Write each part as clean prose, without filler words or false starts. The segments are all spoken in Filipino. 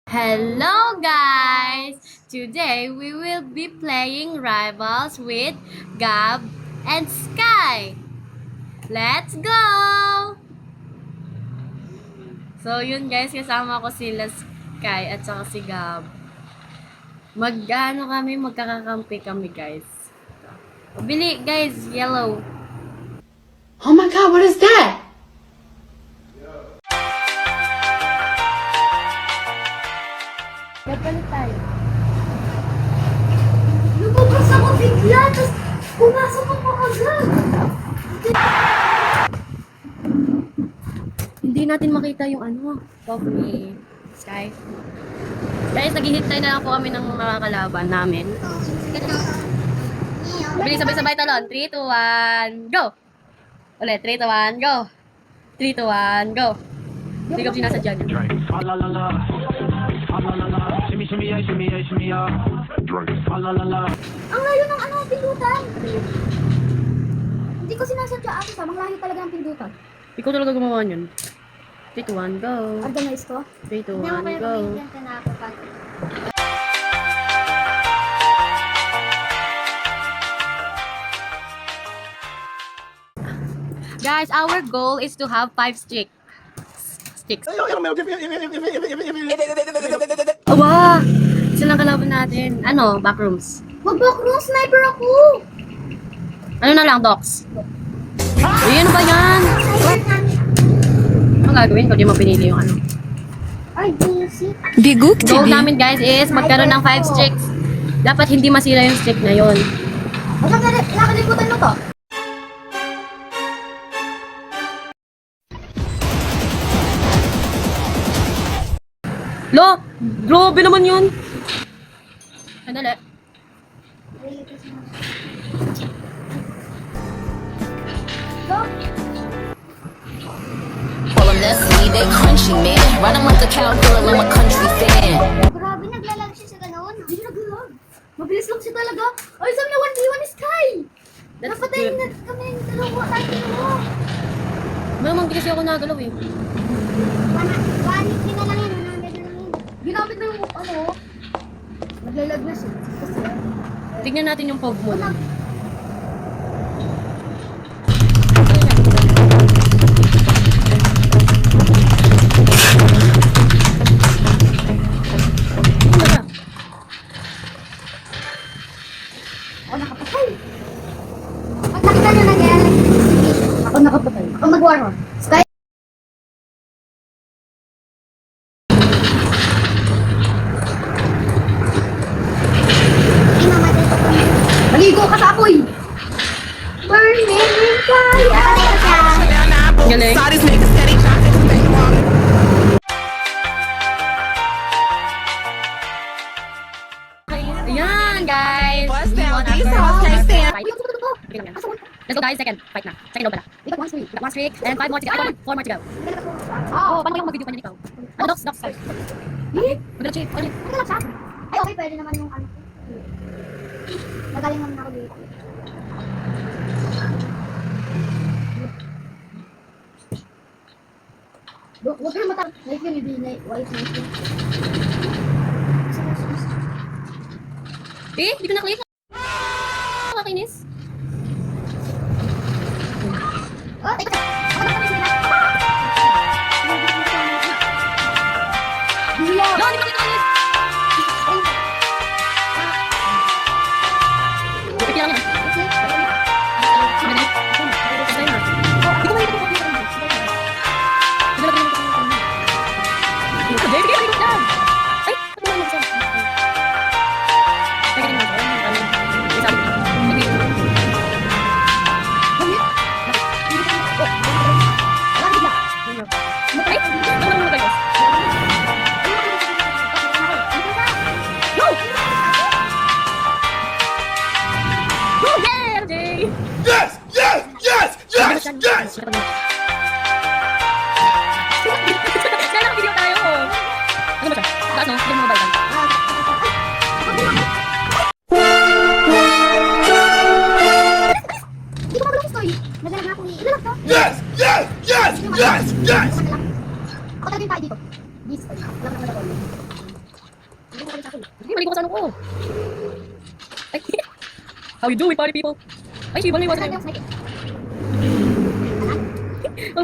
Hello guys! Today we will be playing Rivals with Gab and Sky. Let's go! So yun guys, kasama ko sila Sky at saka si Gab. Magkakakampi kami guys. Bili guys, yellow. Oh my god, what is that? Nagpalit tayo. Lumabas ako bigla, tapos pumasok ako agad. Hindi natin makita yung top ni Sky. Guys, naghihintay na lang po kami ng mga kalaban namin. Bilis sabay-sabay talon. 3, 2, 1, go! Ulit, 3, 2, 1, go! 3, 2, 1, go! Hindi ko sinasadya niya. Ang layo ng pindutan. Hindi ko sinasadya ako sa mga layo talaga ng pindutan. Ikaw talaga gumawa niyan. 3, 2, 1, go! Organize ko. 3, 2, 1, go! Guys, our goal is to have 5 sticks. Awa! Isa lang kalaban natin. Backrooms. Wag ba cross sniper ako? Ano na lang, docs? Ayun ba yan? Ano gagawin ko? Di mo pinili yung Ay, basic. Biguk Goal TV. namin guys is magkaroon ng 5 sticks. Dapat hindi masira yung stick na yon. Huwag kang nakalimutan mo to. Lo! Grabe naman yun! Sandali. All them that's me, they crunchy, man. Riding like a cowgirl, I'm a country fan. Grabe, naglalag siya sa ganoon. Hindi naglalag. Mabilis lang siya talaga. Ay, sabi na 1v1 is Sky. Napatayin na kami ng dalawa. Tayo dalawa. Mamang hindi kasi ako nagalaw eh. 150 na lang yan. 100 na lang yan. Ginamit na yung naglalag na siya. Kasi, Tignan natin yung pog mo. ako nakapatay. Pag nakita nyo nangyayari, ako nakapatay. Ako mag-warhorn. Sky. Maligo ka sa apoy! Burning in fire! Galing. Ayan, guys. Bust down, We these won hoes our can't first stand. fight. Okay lang yan. Let's go guys, second fight na. Second round pala. We got one streak. We got 1 streak and 5 more to go. Ay, 4 more to go. Oo, Paano yung mag-video pa niya ikaw? Docs, first. Maganda cheat. Okay. Ano lang siya? Ay, okay, pwede naman yung Magaling naman ako dito. Huwag ka na matang. Like yun, hindi na white na ito. Hindi ko na-click. Nakakinis. Oh, teka. Ako na kami sila. Bila. No, hindi ko nakakinis. Pipila lang yan. Madali. Basta yun na. Hindi ko makikita ko. Madala ko yung Jay, bigyan ko lang. Ay, ano naman mag-isa? Ay, ganyan naman. Ay, sabi ko. Ay, ano naman mag-ayos? No! Go, yeah, Jay! Yes! Yes! Yes! Yes! Yes! Kaya video tayo. Ano ba siya? Taas no? Hindi mo mabalikan. Hindi ko magulang story. Nagalag na ako ni... Nagalag ka? Yes! Yes! Yes! Yes! Yes! Ako talaga yung tayo dito. This. Lang naman ako. Hindi, mali ko kasano ko. Ay, how you doing, party people? Ay, si Bang may water. Ang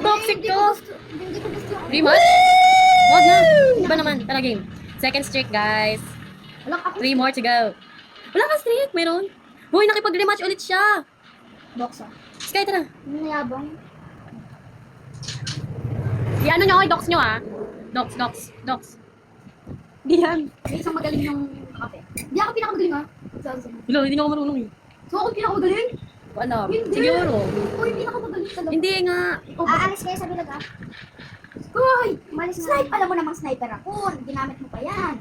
toxic Hindi ko. ko gusto. Hindi ko gusto. 3 months? Wag na. Iba naman. Tara game. Second streak, guys. Wala ako. 3 more to go. Wala ka streak, meron. Hoy, nakipag-rematch ulit siya. Boxa. Sky, tara. Nayabang. I-ano nyo, docs nyo ah. Docs. Di yan. May isang magaling ng kape. Hindi ako pinakamagaling ha. Hello, hindi nyo ako marunong eh. So ako pinakamagaling? Wala. Hindi. Siguro. Ako yung pinakamagaling talaga. Hindi nga. Aalis kayo sa bilag ah. Hoy! Malis na. Snipe! Alam mo namang sniper ako. Ginamit mo pa yan.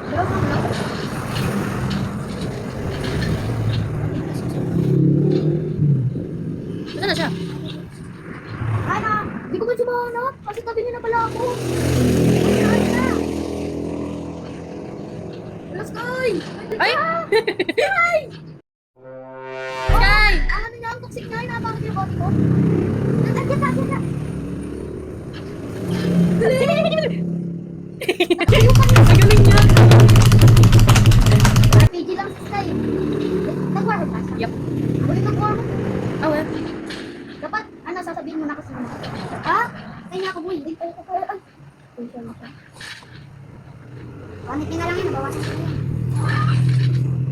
Bro, bro. Saan na siya? Ana, di ko ba siya mahanap? Kasi tabi niya na pala ako. Wala, Sky! Ay! Sky! Sky! Ang ano niya, ang toxic niya, inaabang yung body ko. Nandiyan. Ang galing niya. RPG lang si Sky. Nag-warhol ka siya? Yup. Ako yung nag-warhol. Ah, well. Dapat, ano, sasabihin mo na kasi. Ha? Kaya nga ako, boy. Ay. Panit niya na lang yun, nabawasan ko yun.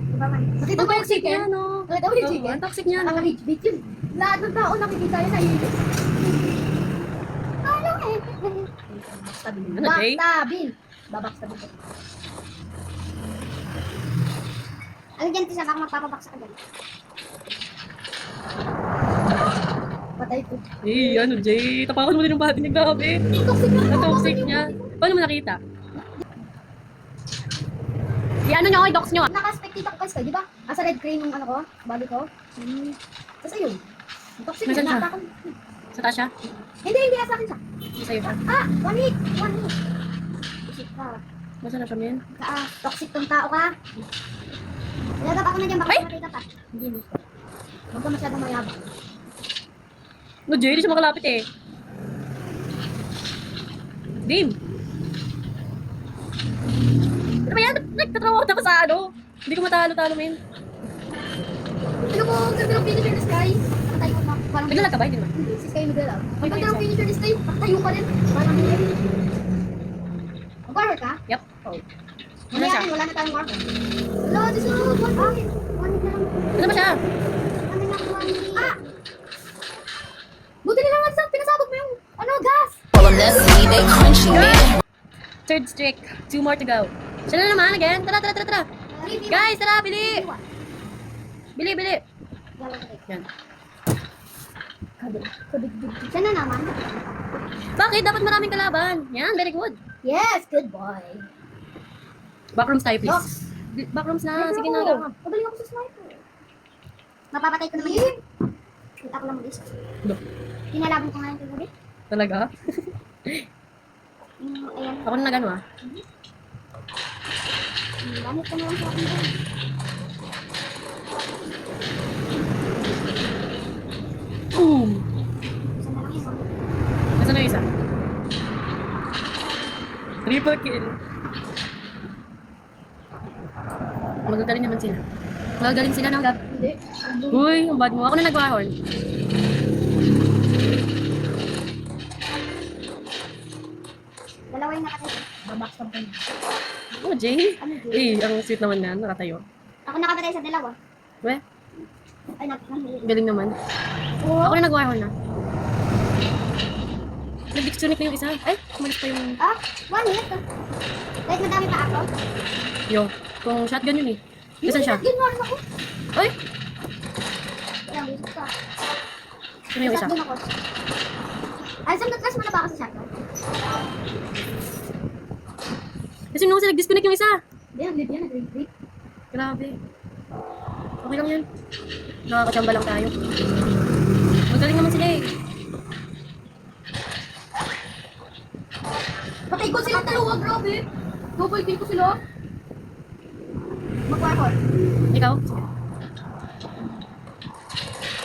Diba man? Nakita Ang mo yung toxic chicken? niya, no? Nakita mo yung chicken? Ang toxic niya, no? Ang rich bitch yun. Lahat ng tao nakikita yun na yun. Ano eh? Ano, Jay? Backstabin. Babakstabil ko. Ano dyan, Tisa? Baka magpapabaksa ka dyan. Patay ko. Eh, ano, Jay? Tapakan mo din yung bati niya, grabe. Toxic na. Ang toxic niya. Paano mo nakita? I-ano nyo, docs nyo ah. Naka-spectate ako kay Sky, di ba? Asa red cream yung ano ko, body ko. Tapos ayun. Toxic Nasaan na. siya? Natakan. Sa taas siya? Hindi, sa akin siya. Sa'yo siya? Ah, one hit. Toxic ka. Nasaan na siya, men? Toxic tong tao ka. Lagap ako na dyan, baka Ay! makita pa. Hindi mo. Huwag ka masyadong mayabang. No, Jay, di siya makalapit eh. Game. Ano ba yan? Nagtatrawa ko tapos sa ano? Hindi ko matalo-talo, men. Ano mo, ganda ng finisher ni Sky. Patay ko pa. Parang Naglalag ka ba? Hindi naman. Hindi, si Sky naglalag. Ay, Ganda ng Sky. finisher ni Sky. Patayo pa rin. Parang hindi. Mag-warwork ka? Yup. Wala siya? wala na tayong warwork. Wala, just one hit. One hit na lang. Ano ba siya? Ano na one hit? Ah! Buti nila nga pinasabog mo yung, ano, gas! All of them see they crunching me. Third streak. 2 more to go. Siya na naman again. Tara. Guys, tara, bili! Bili. Yan. Siya na naman. Bakit? Dapat maraming kalaban. Yan, very good. Yes, good boy. Backrooms tayo, please. Docs. Backrooms na. Sige na. lang. Pagaling ako sa sniper. Mapapatay ko naman yun. Kita ko lang mag-isa. Dok. Kinalaban ko nga yung kagabi. Talaga? Ayan. Ako na nagano ah. Gamit ko na lang sa akin dyan. Boom! Isa na lang yun. Nasaan na yung isa? Triple kill. Magagaling naman sila. Magagaling sila ng gab. Hindi. Uy, ang bad mo. Ako na nag-wahorn. Dalawa yung nakatayo. Babakstop ko na. Oh, Jay. Ano, Jay? Eh, ang sweet naman yan. Nakatayo. Ako nakapatay sa dalawa. Weh, Ay, nakahuli. galing naman. Oo. Ako na nag-wahorn na. Nag-dictionary na yung isa. Ay, umalis pa yung... Ah, one hit. Kahit madami pa ako. Yo, kung shotgun yun eh. Nasaan siya? Ginawa ako. Ay, Kaya, busog ka. sino yung isa? Shotgun ako. Ay, saan natras mo na ba ako sa shotgun? Kasi nung kasi nag-disconnect yung isa. Hindi, ang live yan. Nag-retreat. Grabe. Okay lang yan. Nakakatsamba lang tayo. Magaling naman sila eh. Patay ko silang dalawa, grabe. Double kill ko sila. Mag-warhol. Ikaw?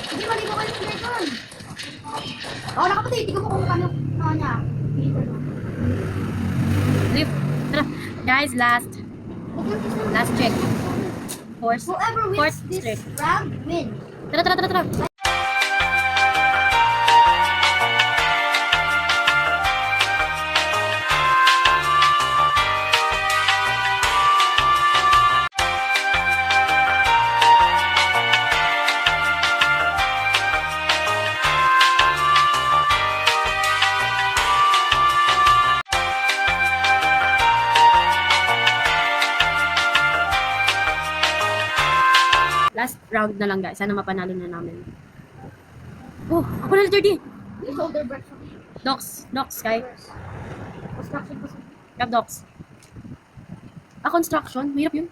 Hindi, mali ko kayo sa Dragon. Oo, nakapatay. Tignan mo kung paano niya. Leave. Tara. Guys, last trick. Horse. Whoever Fourth wins this trick. round win. Tara, tara, tara, tara. Last round na lang guys. Sana mapanalo na namin. Oh, ako na letter D. You shoulder break from Docs, Sky. construction po. Grab docs. Construction, mahirap yun.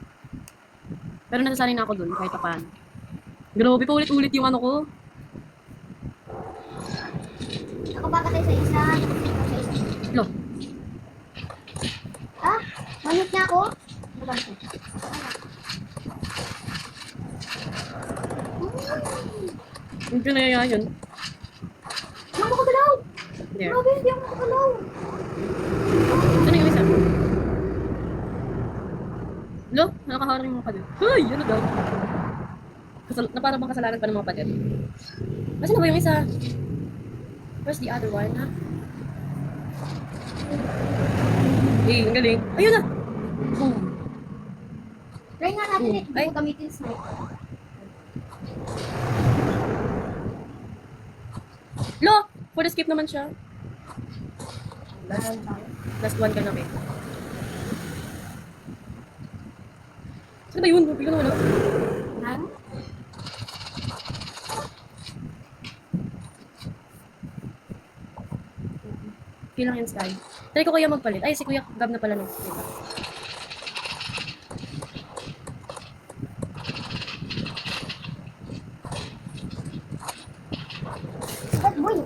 Pero nasasanay na ako dun, kahit pa paano. Grabe pa ulit-ulit yung ano ko. Ako bakit sa isa? Sa isa. Lo, Ah, manit na ako. Mabansin. hindi ko na yun. Ano ko galaw? There. Grabe, hindi ako makagalaw. Ano yung isa? Lo, nakakaharing mga pader. Ay, ano daw? Na parang bang kasalanan pa ng mga pader. Nasaan na ba yung isa? Where's the other one, ha? Eh, ang galing. Ayun na! Boom. Try nga natin eh. Ay. Hindi ko gamitin sniper. Lo! For the skip naman siya. Last one ka na, eh. Saan ba yun? Hindi ko na wala. Ano? Okay lang yan, Sky. Try ko kaya magpalit. Ay, si Kuya Gab na pala no. Diba? Bad boy.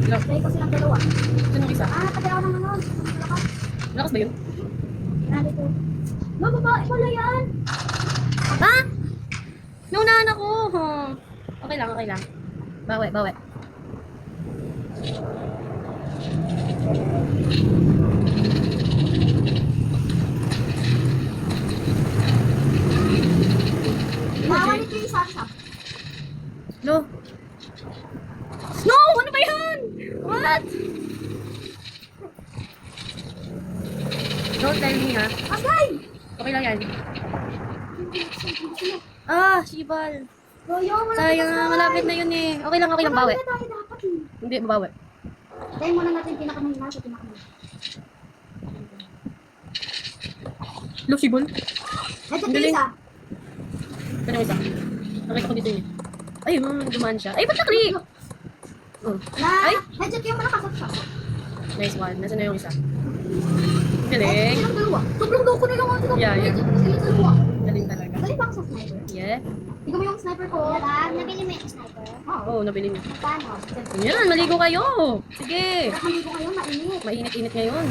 Lo, Try ko silang dalawa. saan yung isa? Nakatay ako ng ano. Lakas. Lakas ba yun? Nandito. No, babae pala yan. Ha? Naunahan ako. Huh. Okay lang, okay lang. Bawi, bawi. Mawalit yung isa isa. Lo. No! Ano ba yan? What? Don't tell me, ha? Asay! Okay lang yan. Ah, Shibal. Royo, Sayang, malapit na yun eh. Okay lang, bawi. Tayo dapat eh. Hindi, babawi. Tayo muna natin pinakamahina sa pinakamahina. Lo, Shibal. Ito Ang galing. isa. Ito na isa. Nakita ko dito yun. Ay, dumaan siya. Ay, ba't na-click? Oh, Na, Ay! headshot yung malakasap siya. nice one. Nasaan na yung isa? Eh, Galing. silang dalawa. Sobrang loko na lang ako. Yeah, yeah. Headshot ko silang dalawa. Galing talaga. Dali ba ako sa sniper? Yeah. Tingnan mo yung sniper ko. Yan, nabili mo yung sniper? Oo. Oo, nabili niyo. Paano? Yan, maligo kayo. Sige. Nakahuli ko kayo, mainit. Mainit-init ngayon.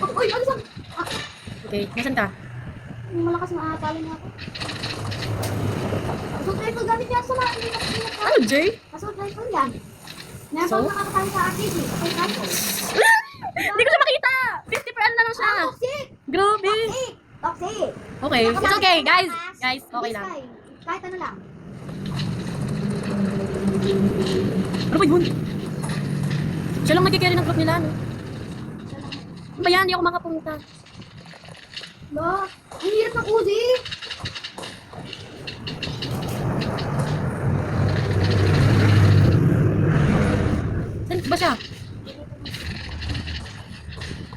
Uy, ano sa... Ah, Okay, nasan ka? malakas na atalo niya ako. Assault rifle gamit niya sa mga init. Ano, Jay? Assault rifle yan. Meron So? pang nakakasali sa akin eh. Assault rifle. Hindi ko siya makita. 50% na lang siya. Toxic! Grabe. Toxic! Toxic! Okay, it's okay, guys. Guys, okay lang. Kahit ano lang. Ano ba yun? Siya lang magkikerry ng group nila, no? Ano ba yan? Hindi ako makapunta. Lo, ang hirap ng Uzi. Saan ba siya?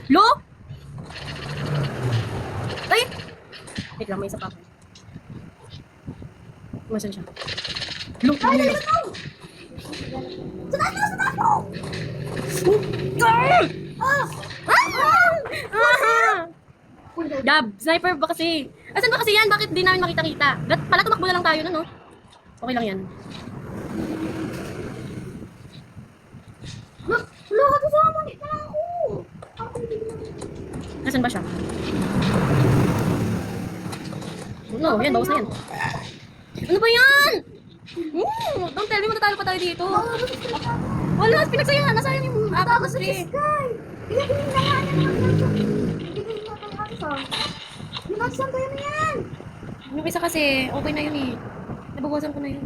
Lo? Ay! Wait lang, may isa pa ako. Masan siya? Lo? Ay, Lo? nalito mo! Sa taas mo! Sa taas mo! Ah! Ah! Ah! Uy, Gab, sniper ba kasi? Asan ba kasi yan? Bakit di namin makita-kita? Pala tumakbo na lang tayo nun, no? Okay lang yan. Lo, hato sa mo! Hindi na ako! Nasaan ba siya? No, yan, bawas na yan. Ano ba yan? Don't tell me matatalo pa tayo dito. Maubos yung strip natin. Wala, pinagsayangan. Nasayang yung Tapos si strip. Sky. Ilagay na nga niya. Ibigay mo kay Hansa. Yung Hansa tayo na yan. Yung isa kasi, okay na yun eh. Nabawasan ko na yun.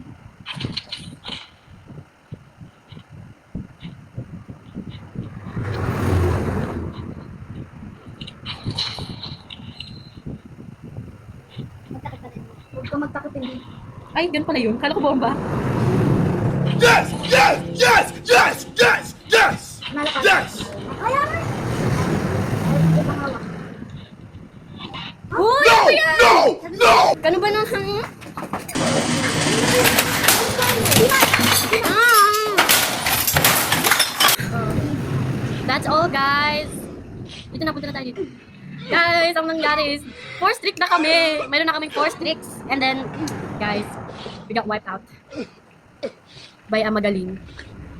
Magtakip ka din. Huwag ka magtakip hindi. Ay, ganun pala yun. Kala ko bomba. Yes! Yes! Yes! Yes! Yes! Yes! Malakas. Yes! Kaya na. Ay, hindi ka hawak. Uy, No! ano yan? No! No! Kano ba nang... That's all, guys. Dito na, punta na tayo dito. Guys, ang nangyari is, 4 streak na kami. Mayroon na kaming 4 streaks. And then, guys, we got wiped out by a magaling.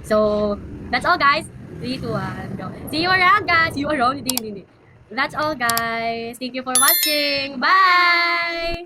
So, that's all, guys. 3, 2, 1, go. See you around, guys. See you around. Hindi. That's all, guys. Thank you for watching. Bye!